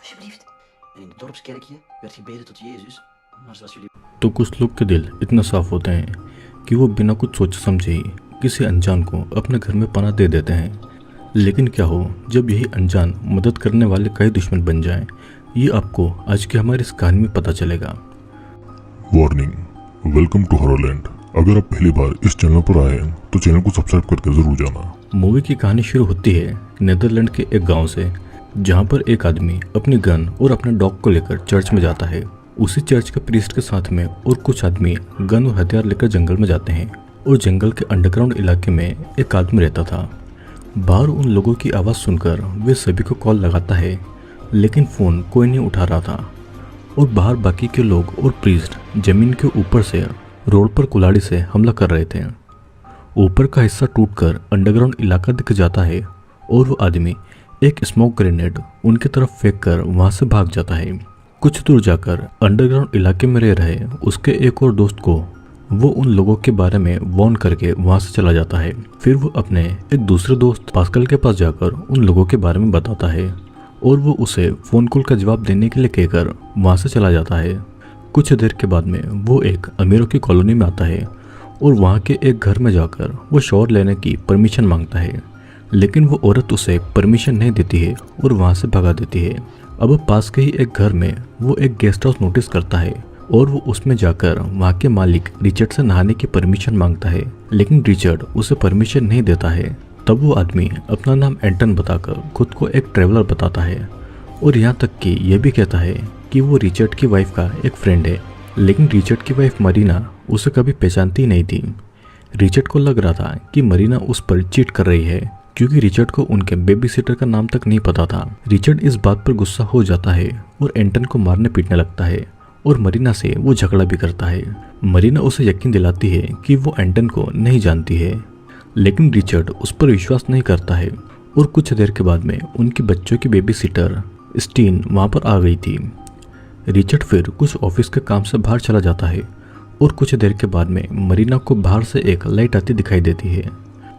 alsjeblieft. En in het dorpskerkje werd gebeden tot Jezus, maar zoals jullie... तो कुछ लोग के दिल इतने साफ होते हैं कि वो बिना कुछ सोचे समझे ही किसी अनजान को अपने घर में पनाह दे देते हैं। लेकिन क्या हो जब यही अनजान मदद करने वाले कई दुश्मन बन जाएं, ये आपको आज की हमारी इस कहानी में पता चलेगा। Warning, welcome to Horrorland. अगर आप पहली बार इस चैनल पर आए हैं तो चैनल को सब्सक्राइब करके जरूर जाना। मूवी की कहानी शुरू होती है नीदरलैंड के एक गांव से, जहां पर एक आदमी अपनी गन और अपने डॉग को लेकर चर्च में जाता है। उसी चर्च के प्रीस्ट के साथ में और कुछ आदमी गन और हथियार लेकर जंगल में जाते हैं और जंगल के अंडरग्राउंड इलाके में एक आदमी रहता था। बाहर उन लोगों की आवाज़ सुनकर वे सभी को कॉल लगाता है, लेकिन फ़ोन कोई नहीं उठा रहा था और बाहर बाकी के लोग और प्रीस्ट जमीन के ऊपर से रोड पर कुल्हाड़ी से हमला कर रहे थे। ऊपर का हिस्सा टूटकर अंडरग्राउंड इलाका दिख जाता है और वो आदमी एक स्मोक ग्रेनेड उनकी तरफ फेंक कर वहाँ से भाग जाता है। कुछ दूर जाकर अंडरग्राउंड इलाके में रह रहे उसके एक और दोस्त को वो उन लोगों के बारे में वार्न करके वहाँ से चला जाता है। फिर वो अपने एक दूसरे दोस्त पास्कल के पास जाकर उन लोगों के बारे में बताता है और वो उसे फ़ोन कॉल का जवाब देने के लिए कहकर वहाँ से चला जाता है। कुछ देर के बाद में वो एक अमीरों की कॉलोनी में आता है और वहाँ के एक घर में जाकर वो शॉवर लेने की परमिशन मांगता है, लेकिन वो औरत उसे परमिशन नहीं देती है और वहाँ से भगा देती है। अब पास के ही एक घर में वो एक गेस्ट हाउस नोटिस करता है और वो उसमें जाकर वहाँ के मालिक रिचर्ड से नहाने की परमिशन मांगता है, लेकिन रिचर्ड उसे परमिशन नहीं देता है। तब वो आदमी अपना नाम एंटन बताकर खुद को एक ट्रैवलर बताता है और यहाँ तक कि यह भी कहता है कि वो रिचर्ड की वाइफ का एक फ्रेंड है। लेकिन रिचर्ड की वाइफ मरीना उसे कभी पहचानती नहीं थी। रिचर्ड को लग रहा था कि मरीना उस पर चीट कर रही है, क्योंकि रिचर्ड को उनके बेबी सिटर का नाम तक नहीं पता था। रिचर्ड इस बात पर गुस्सा हो जाता है और एंटन को मारने पीटने लगता है और मरीना से वो झगड़ा भी करता है। मरीना उसे यकीन दिलाती है कि वो एंटन को नहीं जानती है, लेकिन रिचर्ड उस पर विश्वास नहीं करता है और कुछ देर के बाद में उनकी बच्चों की बेबी सिटर स्टीन वहाँ पर आ गई थी। रिचर्ड फिर कुछ ऑफिस के काम से बाहर चला जाता है और कुछ देर के बाद में मरीना को बाहर से एक लाइट आती दिखाई देती है,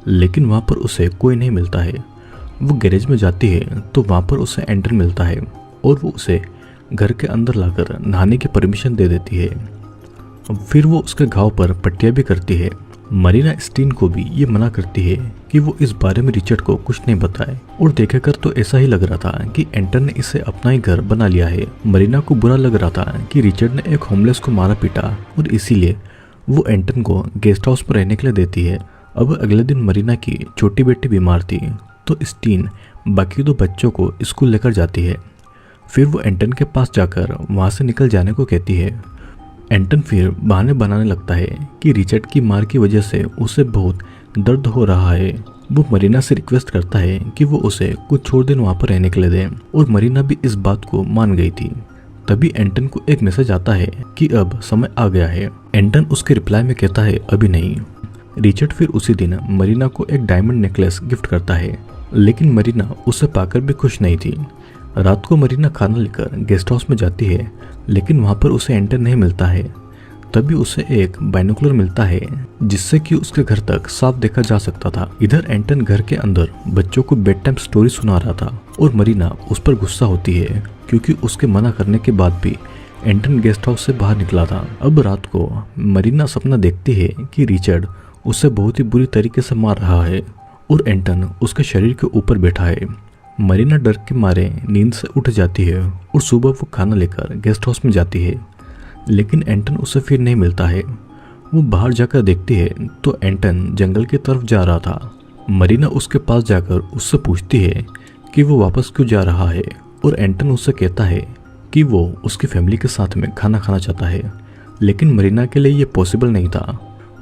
लेकिन वहाँ पर उसे कोई नहीं मिलता है। वो गैरेज में जाती है तो वहाँ पर उसे एंटन मिलता है और वो उसे घर के अंदर लाकर नहाने की परमिशन दे देती है। फिर वो उसके घाव पर पट्टियाँ भी करती है। मरीना स्टीन को भी ये मना करती है कि वो इस बारे में रिचर्ड को कुछ नहीं बताए, और देखेकर तो ऐसा ही लग रहा था कि एंटन ने इसे अपना ही घर बना लिया है। मरीना को बुरा लग रहा था कि रिचर्ड ने एक होमलेस को मारा पीटा और इसीलिए वो एंटन को गेस्ट हाउस पर रहने के लिए देती है। अब अगले दिन मरीना की छोटी बेटी बीमार थी तो स्टीन बाकी दो बच्चों को स्कूल लेकर जाती है। फिर वो एंटन के पास जाकर वहाँ से निकल जाने को कहती है। एंटन फिर बहाने बनाने लगता है कि रिचर्ड की मार की वजह से उसे बहुत दर्द हो रहा है। वो मरीना से रिक्वेस्ट करता है कि वो उसे कुछ और दिन वहाँ पर रहने के लिए दे, और मरीना भी इस बात को मान गई थी। तभी एंटन को एक मैसेज आता है कि अब समय आ गया है। एंटन उसके रिप्लाई में कहता है अभी नहीं। रिचर्ड फिर उसी दिन मरीना को एक डायमंड नेकलेस गिफ्ट करता है, लेकिन मरीना उसे पाकर भी खुश नहीं थी। रात को मरीना खाना लेकर गेस्ट हाउस में जाती है, लेकिन वहाँ पर उसे एंटन नहीं मिलता है। तभी उसे एक बाइनोकुलर मिलता है जिससे कि उसके घर तक साफ देखा जा सकता था। इधर एंटन घर के अंदर बच्चों को बेड टाइम स्टोरी सुना रहा था और मरीना उस पर गुस्सा होती है, क्योंकि उसके मना करने के बाद भी एंटन गेस्ट हाउस से बाहर निकला था। अब रात को मरीना सपना देखती है कि रिचर्ड उसे बहुत ही बुरी तरीके से मार रहा है और एंटन उसके शरीर के ऊपर बैठा है। मरीना डर के मारे नींद से उठ जाती है और सुबह वो खाना लेकर गेस्ट हाउस में जाती है, लेकिन एंटन उसे फिर नहीं मिलता है। वो बाहर जाकर देखती है तो एंटन जंगल की तरफ जा रहा था। मरीना उसके पास जाकर उससे पूछती है कि वो वापस क्यों जा रहा है, और एंटन उससे कहता है कि वो उसकी फैमिली के साथ में खाना खाना चाहता है, लेकिन मरीना के लिए ये पॉसिबल नहीं था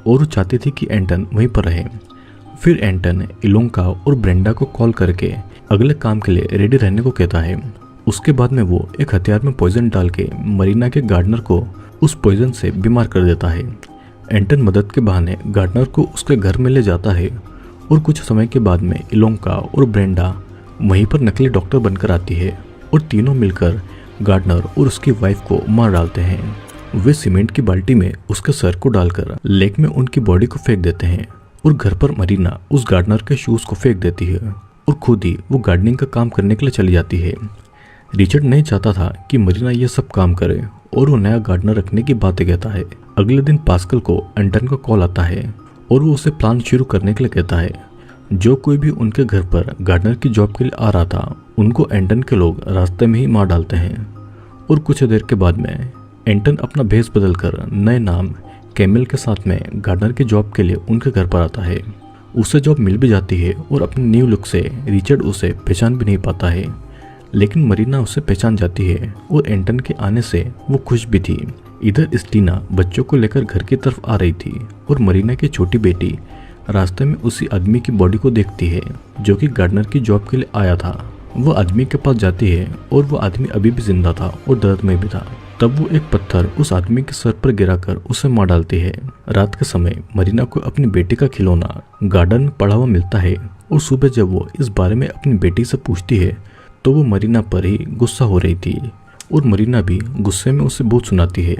और वो चाहती थी कि एंटन वहीं पर रहे। फिर एंटन इलोंका और ब्रेंडा को कॉल करके अगले काम के लिए रेडी रहने को कहता है। उसके बाद में वो एक हथियार में पॉइजन डाल के मरीना के गार्डनर को उस पॉइजन से बीमार कर देता है। एंटन मदद के बहाने गार्डनर को उसके घर में ले जाता है और कुछ समय के बाद में इलोंका और ब्रेंडा वहीं पर नकली डॉक्टर बनकर आती है और तीनों मिलकर गार्डनर और उसकी वाइफ को मार डालते हैं। वे सीमेंट की बाल्टी में उसके सर को डालकर लेक में उनकी बॉडी को फेंक देते हैं और घर पर मरीना उस गार्डनर के शूज को फेंक देती है और खुद ही वो गार्डनिंग का काम करने के लिए चली जाती है। रिचर्ड नहीं चाहता था कि मरीना ये सब काम करे और वो नया गार्डनर रखने की बातें कहता है। अगले दिन पास्कल को एंटन का कॉल आता है और वो उसे प्लान शुरू करने के लिए कहता है। जो कोई भी उनके घर पर गार्डनर की जॉब के लिए आ रहा था उनको एंटन के लोग रास्ते में ही मार डालते हैं। और कुछ देर के बाद में एंटन अपना भेष बदलकर नए नाम कैमिल के साथ में गार्डनर की जॉब के लिए उनके घर पर आता है। उसे जॉब मिल भी जाती है और अपने न्यू लुक से रिचर्ड उसे पहचान भी नहीं पाता है, लेकिन मरीना उसे पहचान जाती है और एंटन के आने से वो खुश भी थी। इधर स्टीना बच्चों को लेकर घर की तरफ आ रही थी और मरीना की छोटी बेटी रास्ते में उसी आदमी की बॉडी को देखती है जो कि गार्डनर की जॉब के लिए आया था। वो आदमी के पास जाती है और वो आदमी अभी भी जिंदा था और दर्द में भी था। तब वो एक पत्थर उस आदमी के सर पर गिराकर उसे मार डालती है। रात के समय मरीना को अपनी बेटी का खिलौना गार्डन में पड़ा हुआ मिलता है और सुबह जब वो इस बारे में अपनी बेटी से पूछती है तो वो मरीना पर ही गुस्सा हो रही थी और मरीना भी गुस्से में उसे बहुत सुनाती है।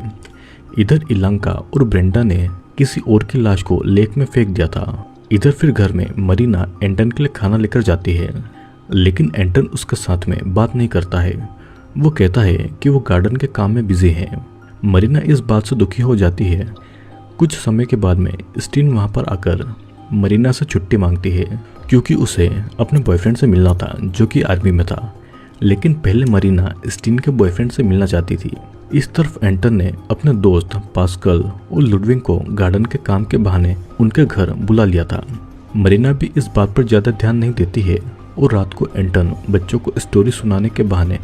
इधर इलांका और ब्रेंडा ने किसी और की लाश को लेक में फेंक दिया था। इधर फिर घर में मरीना एंटन के लिए खाना लेकर जाती है, लेकिन एंटन उसके साथ में बात नहीं करता है। वो कहता है कि वो गार्डन के काम में बिजी है। मरीना इस बात से दुखी हो जाती है। कुछ समय के बाद में स्टीन वहाँ पर आकर मरीना से छुट्टी मांगती है क्योंकि उसे अपने बॉयफ्रेंड से मिलना था जो कि आर्मी में था, लेकिन पहले मरीना स्टीन के बॉयफ्रेंड से मिलना चाहती थी। इस तरफ एंटन ने अपने दोस्त पास्कल और लुडविग को गार्डन के काम के बहाने उनके घर बुला लिया था। मरीना भी इस बात पर ज़्यादा ध्यान नहीं देती है और रात को एंटन बच्चों को स्टोरी सुनाने के बहाने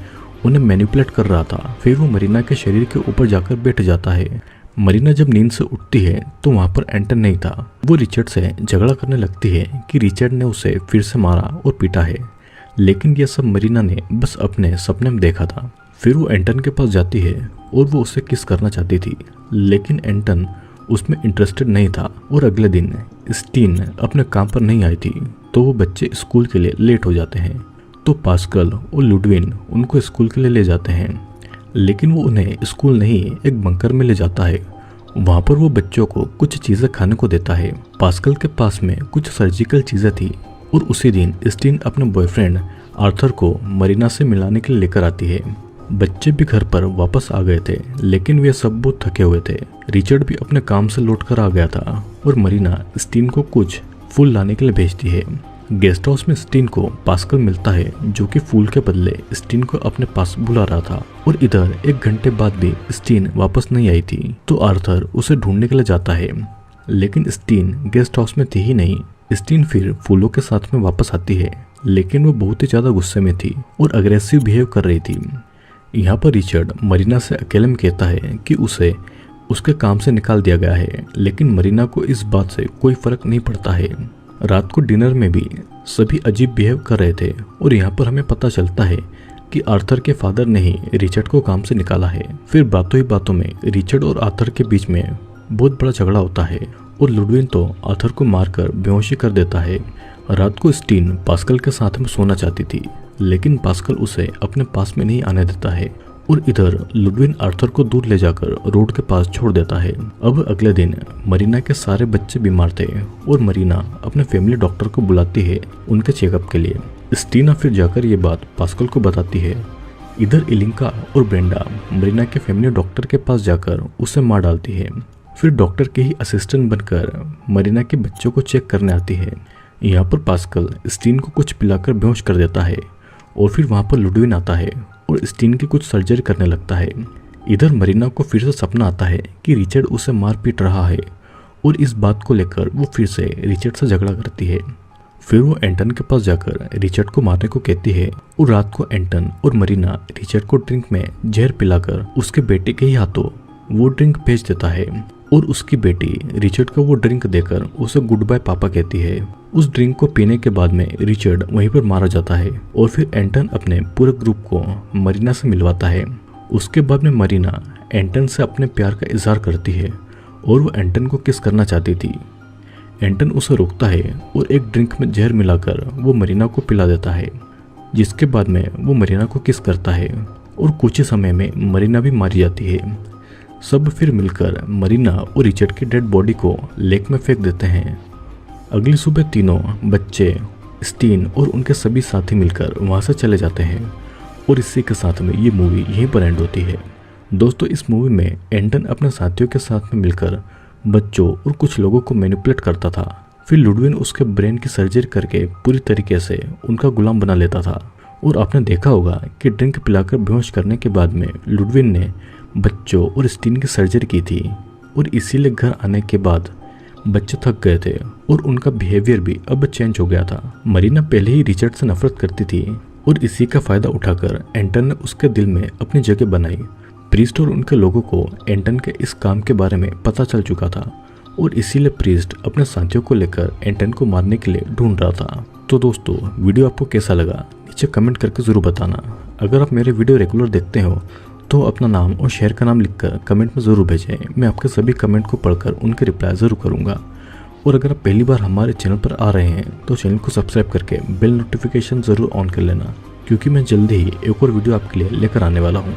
उन्हें मैनिपुलेट कर रहा था। फिर वो मरीना के शरीर के ऊपर जाकर बैठ जाता है। मरीना जब नींद से उठती है तो वहाँ पर एंटन नहीं था। वो रिचर्ड से झगड़ा करने लगती है कि रिचर्ड ने उसे फिर से मारा और पीटा है, लेकिन यह सब मरीना ने बस अपने सपने में देखा था। फिर वो एंटन के पास जाती है और वो उसे किस करना चाहती थी, लेकिन एंटन उसमें इंटरेस्टेड नहीं था। और अगले दिन स्टीन अपने काम पर नहीं आई थी तो वो बच्चे स्कूल के लिए लेट हो जाते हैं। तो पास्कल और लुडविग उनको स्कूल के लिए ले जाते हैं, लेकिन वो उन्हें स्कूल नहीं एक बंकर में ले जाता है। वहाँ पर वो बच्चों को कुछ चीज़ें खाने को देता है। पास्कल के पास में कुछ सर्जिकल चीज़ें थी और उसी दिन स्टीन अपने बॉयफ्रेंड आर्थर को मरीना से मिलाने के लिए लेकर आती है। बच्चे भी घर पर वापस आ गए थे, लेकिन वे सब बहुत थके हुए थे। रिचर्ड भी अपने काम से लौट कर आ गया था और मरीना स्टीन को कुछ फूल लाने के लिए भेजती है। गेस्ट हाउस में स्टीन को पास्कल मिलता है जो कि फूल के बदले स्टीन को अपने पास बुला रहा था। और इधर 1 घंटे बाद भी स्टीन वापस नहीं आई थी तो आर्थर उसे ढूंढने के लिए जाता है, लेकिन स्टीन गेस्ट हाउस में थी ही नहीं। स्टीन फिर फूलों के साथ में वापस आती है, लेकिन वो बहुत ही ज़्यादा गुस्से में थी और अग्रेसिव बिहेव कर रही थी। यहाँ पर रिचर्ड मरीना से अकेले में कहता है कि उसे उसके काम से निकाल दिया गया है, लेकिन मरीना को इस बात से कोई फर्क नहीं पड़ता है। रात को डिनर में भी सभी अजीब बिहेव कर रहे थे और यहाँ पर हमें पता चलता है कि आर्थर के फादर ने ही रिचर्ड को काम से निकाला है। फिर बातों ही बातों में रिचर्ड और आर्थर के बीच में बहुत बड़ा झगड़ा होता है और लुडविग तो आर्थर को मारकर बेहोशी कर देता है। रात को स्टीन पास्कल के साथ में सोना चाहती थी, लेकिन पास्कल उसे अपने पास में नहीं आने देता है और इधर लुडविग आर्थर को दूर ले जाकर रोड के पास छोड़ देता है। अब अगले दिन मरीना के सारे बच्चे बीमार थे और मरीना अपने फैमिली डॉक्टर को बुलाती है उनके चेकअप के लिए। स्टीना फिर जाकर ये बात पास्कल को बताती है। इधर इलिंका और ब्रेंडा मरीना के फैमिली डॉक्टर के पास जाकर उसे मार डालती है। फिर डॉक्टर के ही असिस्टेंट बनकर मरीना के बच्चों को चेक करने आती है। यहाँ पर पास्कल स्टीन को कुछ पिलाकर बेहोश कर देता है और फिर वहाँ पर लुडविग आता है और स्टीन की कुछ सर्जरी करने लगता है। इधर मरीना को फिर से सपना आता है कि रिचर्ड उसे मार पीट रहा है और इस बात को लेकर वो फिर से रिचर्ड से झगड़ा करती है। फिर वो एंटन के पास जाकर रिचर्ड को मारने को कहती है और रात को एंटन और मरीना रिचर्ड को ड्रिंक में जहर पिलाकर उसके बेटे के ही हाथों वो ड्रिंक भेज देता है और उसकी बेटी रिचर्ड को वो ड्रिंक देकर उसे गुड बाय पापा कहती है। उस ड्रिंक को पीने के बाद में रिचर्ड वहीं पर मारा जाता है और फिर एंटन अपने पूरे ग्रुप को मरीना से मिलवाता है। उसके बाद में मरीना एंटन से अपने प्यार का इजहार करती है और वो एंटन को किस करना चाहती थी। एंटन उसे रोकता है और एक ड्रिंक में जहर मिलाकर वो मरीना को पिला देता है, जिसके बाद में वो मरीना को किस करता है और कुछ ही समय में मरीना भी मारी जाती है। सब फिर मिलकर मरीना और रिचर्ड की डेड बॉडी को लेक में फेंक देते हैं। अगली सुबह तीनों बच्चे, स्टीन और उनके सभी साथी मिलकर वहाँ से चले जाते हैं और इसी के साथ में ये मूवी यहीं पर एंड होती है। दोस्तों इस मूवी में एंटन अपने साथियों के साथ में मिलकर बच्चों और कुछ लोगों को मैनिपुलेट करता था। फिर लुडविन उसके ब्रेन की सर्जरी करके पूरी तरीके से उनका गुलाम बना लेता था। और आपने देखा होगा कि ड्रिंक पिलाकर बेहोश करने के बाद में लुडविन ने बच्चों और स्टीन की सर्जरी की थी। और इसीलिए घर आने के बाद बच्चे थक गए थे और उनका बिहेवियर भी अब चेंज हो गया था। मरीना पहले ही रिचर्ड से नफरत करती थी और इसी का फायदा उठाकर एंटन ने उसके दिल में अपनी जगह बनाई। प्रीस्ट और उनके लोगों को एंटन के इस काम के बारे में पता चल चुका था और इसीलिए प्रीस्ट अपने साथियों को लेकर एंटन को मारने के लिए ढूंढ रहा था। तो दोस्तों वीडियो आपको कैसा लगा नीचे कमेंट करके ज़रूर बताना। अगर आप मेरे वीडियो रेगुलर देखते हो तो अपना नाम और शहर का नाम लिखकर कमेंट में ज़रूर भेजें। मैं आपके सभी कमेंट को पढ़कर उनके रिप्लाई ज़रूर करूँगा। और अगर आप पहली बार हमारे चैनल पर आ रहे हैं तो चैनल को सब्सक्राइब करके बेल नोटिफिकेशन ज़रूर ऑन कर लेना, क्योंकि मैं जल्दी ही एक और वीडियो आपके लिए लेकर आने वाला हूँ।